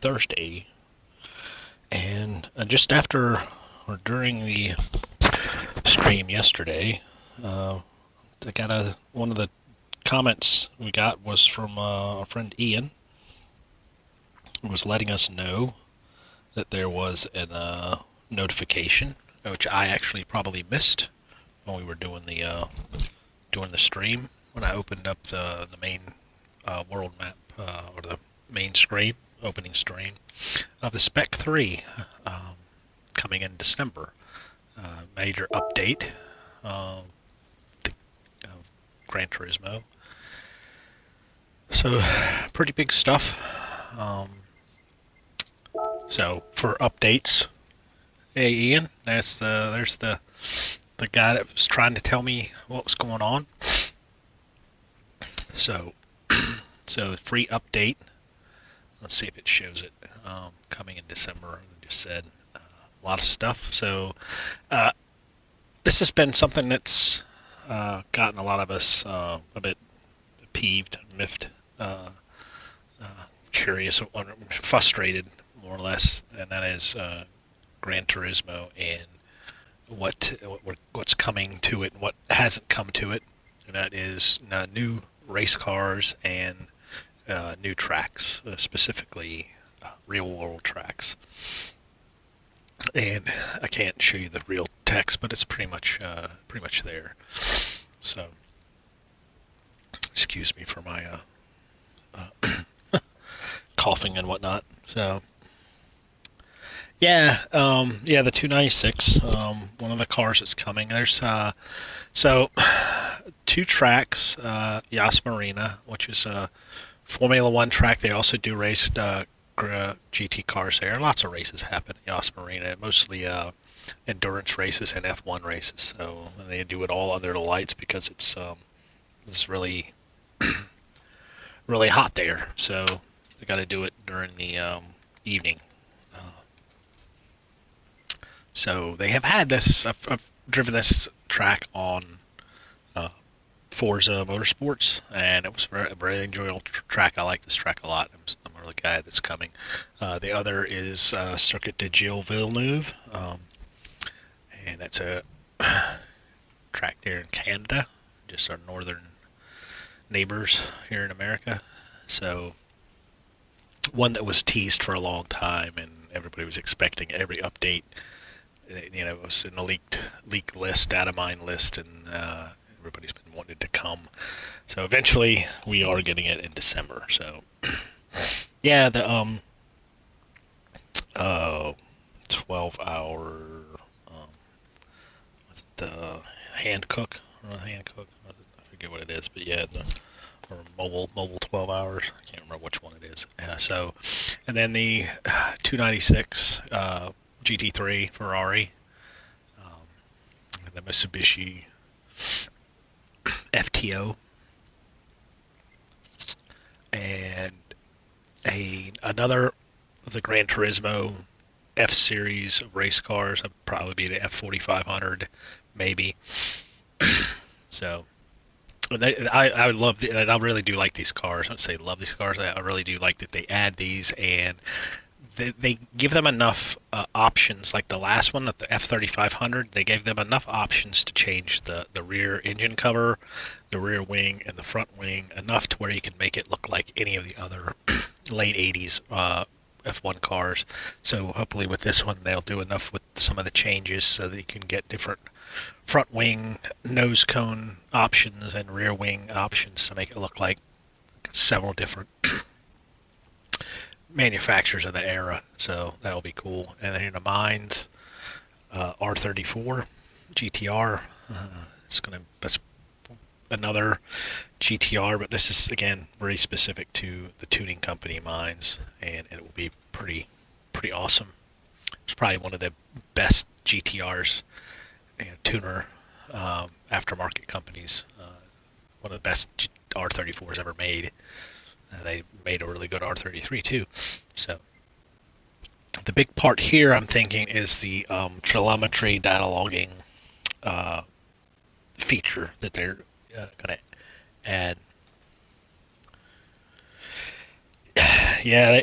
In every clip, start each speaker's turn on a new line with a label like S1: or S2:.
S1: Thursday, and just after or during the stream yesterday, I got one of the comments we got was from our friend Ian, who was letting us know that there was a notification, which I actually probably missed when we were doing the stream, when I opened up the main world map, or the main screen, opening screen of the Spec 3, coming in December. Major update, the, Gran Turismo. So pretty big stuff. So for updates, hey Ian, there's the guy that was trying to tell me what was going on. So free update. Let's see if it shows it. Coming in December, I just said a lot of stuff. So this has been something that's gotten a lot of us a bit peeved, miffed, curious, frustrated, more or less, and that is Gran Turismo and what's coming to it and what hasn't come to it, and that is new race cars and new tracks, specifically real world tracks. And I can't show you the real text, but it's pretty much there. So excuse me for my coughing and whatnot. So yeah, the 296, one of the cars that's coming. There's so two tracks, Yas Marina, which is a Formula One track. They also do race GT cars there. Lots of races happen at Yas Marina, mostly endurance races and F1 races. So they do it all under the lights because it's really really hot there. So they got to do it during the evening. So they have had this. I've driven this track on Forza Motorsports, and it was a very enjoyable track. I like this track a lot. I'm really glad it's coming. The other is Circuit de Gilles Villeneuve, and that's a track there in Canada, just our northern neighbors here in America. So one that was teased for a long time, and everybody was expecting every update. You know, it was in a leak list, data mine list, and everybody's been wanting to come. So eventually, we are getting it in December. So yeah, the 12-hour what's it, the hand cook, I forget what it is, but yeah, or mobile 12 hours. I can't remember which one it is. So, and then the 296 GT3 Ferrari, and the Mitsubishi FTO, and another of the Gran Turismo F Series race cars. Would probably be the F4500, maybe. So I love. I really do like these cars. I don't say love these cars. I really do like that they add these, and they give them enough options. Like the last one, at the F3500, they gave them enough options to change the rear engine cover, the rear wing, and the front wing, enough to where you can make it look like any of the other late 80s F1 cars. So hopefully with this one, they'll do enough with some of the changes so that you can get different front wing nose cone options and rear wing options to make it look like several different manufacturers of the era. So that'll be cool. And then in the mines, R34 GTR. That's another GTR, but this is again very specific to the tuning company mines, and it will be pretty awesome. It's probably one of the best GTRs, tuner aftermarket companies. One of the best R34s ever made. They made a really good R33 too. So the big part here, I'm thinking, is the telemetry data logging feature that they're going to add. Yeah,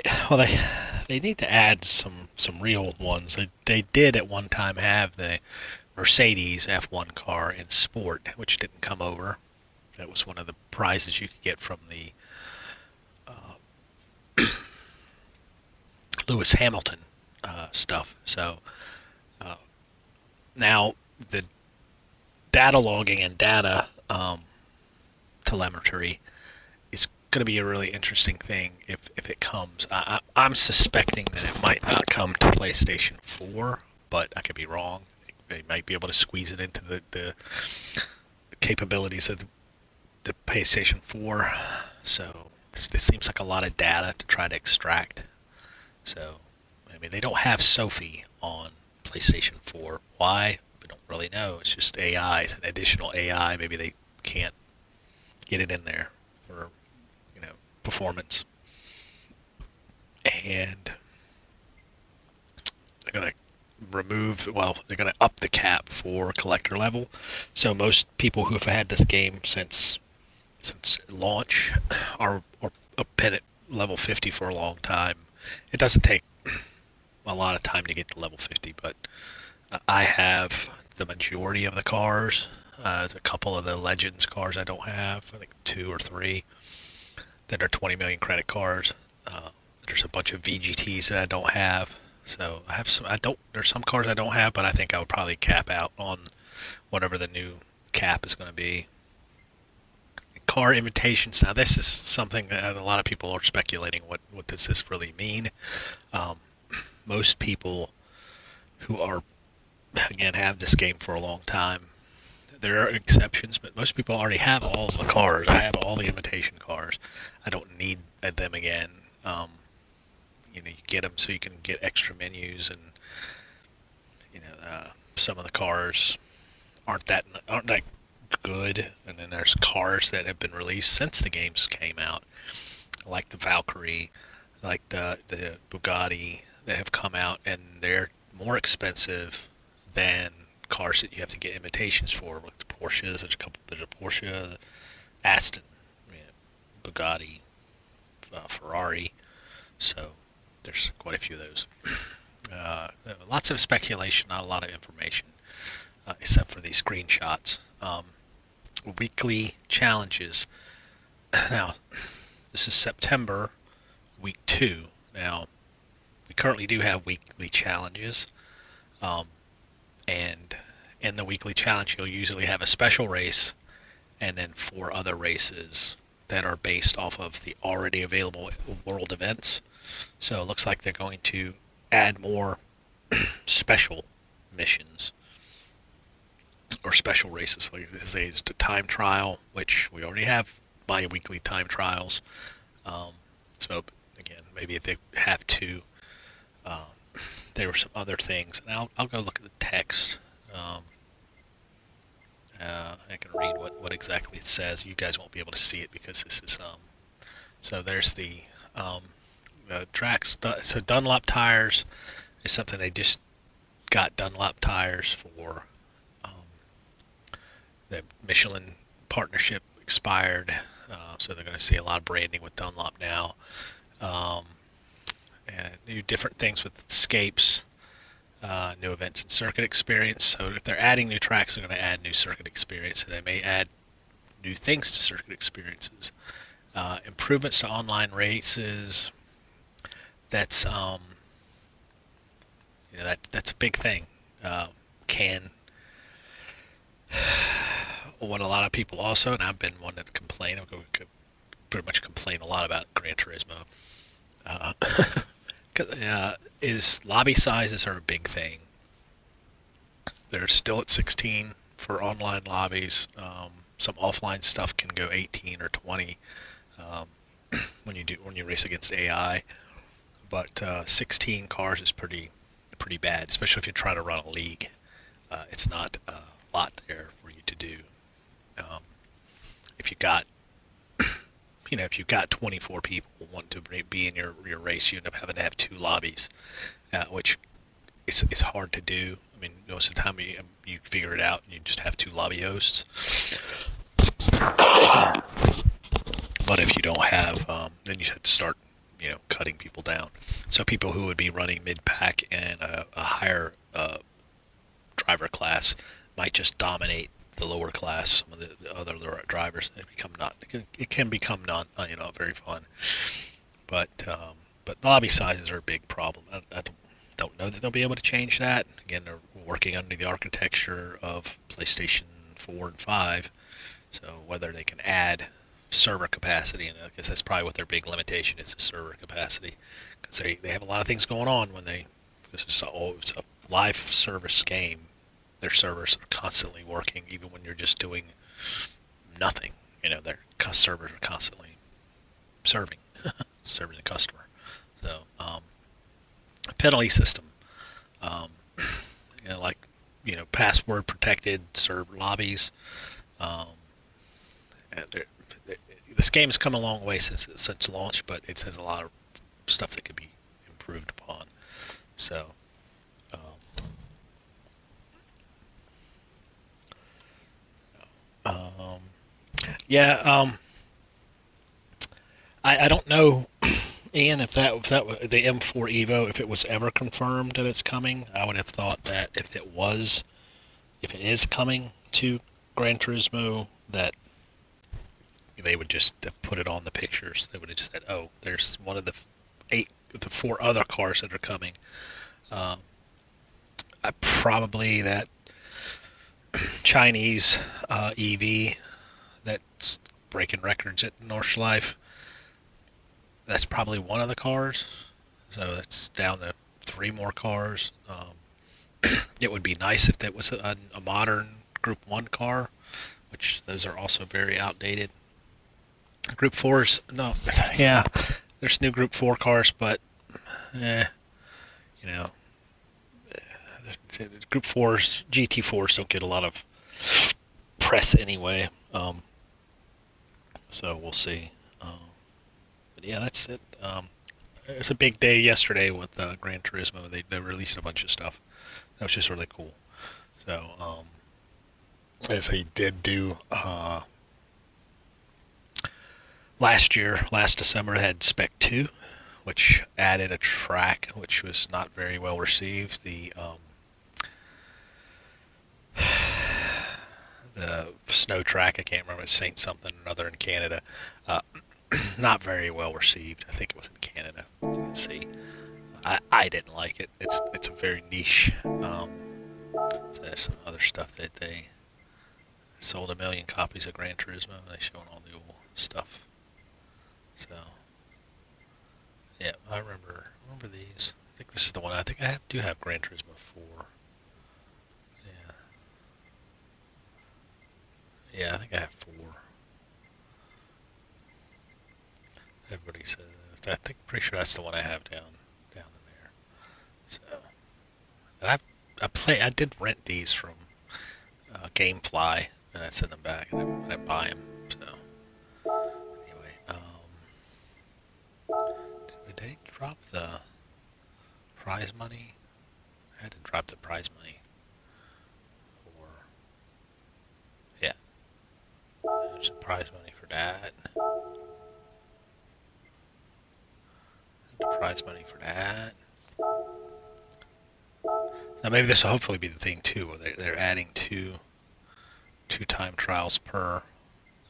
S1: They need to add some real ones. They did at one time have the Mercedes F1 car in sport, which didn't come over. That was one of the prizes you could get from the uh, Lewis Hamilton stuff. So uh, now the data logging and data telemetry is going to be a really interesting thing if it comes. I'm suspecting that it might not come to PlayStation 4, but I could be wrong. They might be able to squeeze it into the capabilities of the PlayStation 4. So this seems like a lot of data to try to extract. So, I mean, they don't have Sophie on PlayStation 4. Why? We don't really know. It's just AI. It's an additional AI. Maybe they can't get it in there for, performance. And they're going to they're going to up the cap for collector level. So most people who have had this game since launch are been at level 50 for a long time. It doesn't take a lot of time to get to level 50, but I have the majority of the cars. There's a couple of the Legends cars I don't have. I think 2 or 3 that are 20 million credit cars. There's a bunch of VGTs that I don't have. So I have some. There's some cars I don't have, but I think I would probably cap out on whatever the new cap is going to be. Car invitations. Now this is something that a lot of people are speculating. What does this really mean? Most people who are, again, have this game for a long time. There are exceptions, but most people already have all the cars. I have all the invitation cars. I don't need them again. You get them so you can get extra menus, and some of the cars aren't that good. And then there's cars that have been released since the games came out, like the Valkyrie, like the Bugatti, that have come out, and they're more expensive than cars that you have to get invitations for, like the Porsches. There's a Porsche, Aston, Bugatti, Ferrari. So there's quite a few of those. Lots of speculation, not a lot of information, except for these screenshots. Weekly challenges. Now, this is September, week 2. Now, we currently do have weekly challenges, and in the weekly challenge, you'll usually have a special race, and then 4 other races that are based off of the already available world events. So it looks like they're going to add more special missions or special races. Like there's a time trial, which we already have bi-weekly time trials. So again, maybe if they have to, there were some other things. And I'll go look at the text. I can read what exactly it says. You guys won't be able to see it because this is so there's the tracks. So Dunlop tires is something they just got. Dunlop tires for the Michelin partnership expired, so they're going to see a lot of branding with Dunlop now. And do different things with escapes, new events and circuit experience. So if they're adding new tracks, they're going to add new circuit experience, and they may add new things to circuit experiences. Improvements to online races. That's that's a big thing. What a lot of people also, and I've been one to complain. I could pretty much complain a lot about Gran Turismo. Is lobby sizes are a big thing. They're still at 16 for online lobbies. Some offline stuff can go 18 or 20 when you race against AI. But 16 cars is pretty bad, especially if you're trying to run a league. It's not a lot there for you to do. If you've got 24 people wanting to be in your race, you end up having to have 2 lobbies, which it's hard to do. I mean, most of the time you figure it out and you just have 2 lobby hosts. But if you don't have, then you have to start cutting people down. So people who would be running mid-pack and a higher driver class might just dominate the lower class. Some of the other drivers, it can become not very fun. But lobby sizes are a big problem. I don't know that they'll be able to change that. Again, they're working under the architecture of PlayStation 4 and 5, so whether they can add server capacity, and I guess that's probably what their big limitation is, the server capacity, because they have a lot of things going on because it's a live service game. Their servers are constantly working, even when you're just doing nothing. Their servers are constantly serving the customer. So penalty system, um, like password protected server lobbies. Um, this game has come a long way since launch, but it has a lot of stuff that could be improved upon. So, um, yeah, I don't know, Ian, if that was the M4 Evo, if it was ever confirmed that it's coming. I would have thought that if it is coming to Gran Turismo, that they would just put it on the pictures. They would have just said, "Oh, there's one of the four other cars that are coming." Um, probably that Chinese EV that's breaking records at Nordschleife. That's probably one of the cars. So that's down to three more cars. It would be nice if that was a modern Group 1 car, which those are also very outdated. Group 4s, no, yeah, there's new Group 4 cars, but, you know, Group 4s, GT4s don't get a lot of press anyway, so we'll see. But yeah, that's it. It's a big day yesterday with Gran Turismo. They released a bunch of stuff. That was just really cool. So, as they did do last December, they had Spec 2, which added a track which was not very well received. The snow track, I can't remember, it's Saint something or another in Canada. Not very well received. I think it was in Canada. You can see. I didn't like it. It's a very niche. So there's some other stuff that they sold 1 million copies of Gran Turismo. They showing all the old stuff. So yeah, I remember these. I think this is the one. I think I do have Gran Turismo 4. Yeah, I think I have 4. Everybody says. Pretty sure that's the one I have down in there. So, and I did rent these from GameFly, and I sent them back, and I didn't buy them. So anyway, did they drop the prize money? I had to drop the prize money. Or yeah, there's some prize money for that. The prize money for that. Now maybe this will hopefully be the thing too. Where they're adding two time trials per.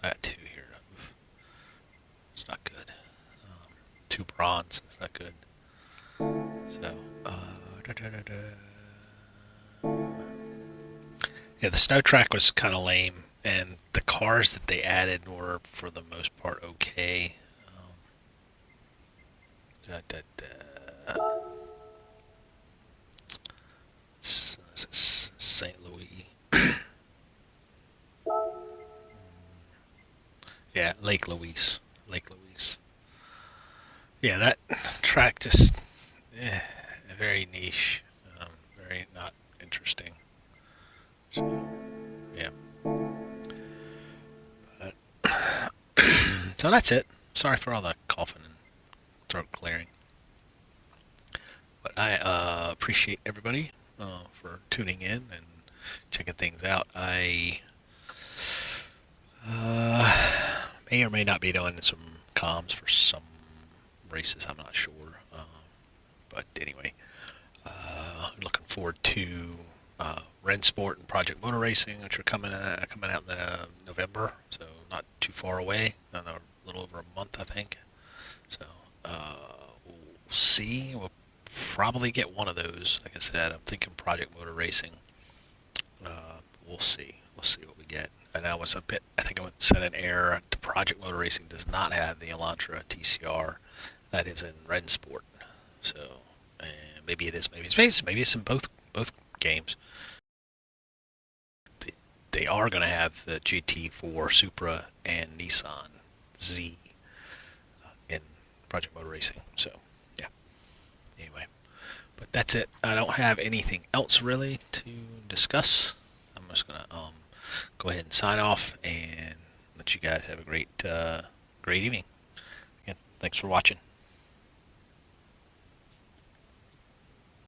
S1: I got 2 here. It's not good. 2 bronze. It's not good. So, yeah, the snow track was kind of lame, and the cars that they added were, for the most part, okay. St. Louis. Yeah, Lake Louise. Yeah, that track just very niche, very not interesting. So yeah, but, so that's it. Sorry for all the coughing and throat clearing, but I appreciate everybody for tuning in and checking things out. I may or may not be doing some comms for some races. I'm not sure. But anyway, looking forward to Rennsport and Project Motor Racing, which are coming out in November, so not too far away. A little over a month, I think. So we'll see. We'll probably get one of those. Like I said, I'm thinking Project Motor Racing. We'll see. We'll see what we get. And I was a bit. I think I said an error. The Project Motor Racing does not have the Elantra TCR. That is in Rennsport. So maybe it is. Maybe it's in both games. They are going to have the GT4 Supra and Nissan Z in Project Motor Racing. So yeah. Anyway, but that's it. I don't have anything else really to discuss. I'm just gonna go ahead and sign off and let you guys have a great evening. Again, thanks for watching.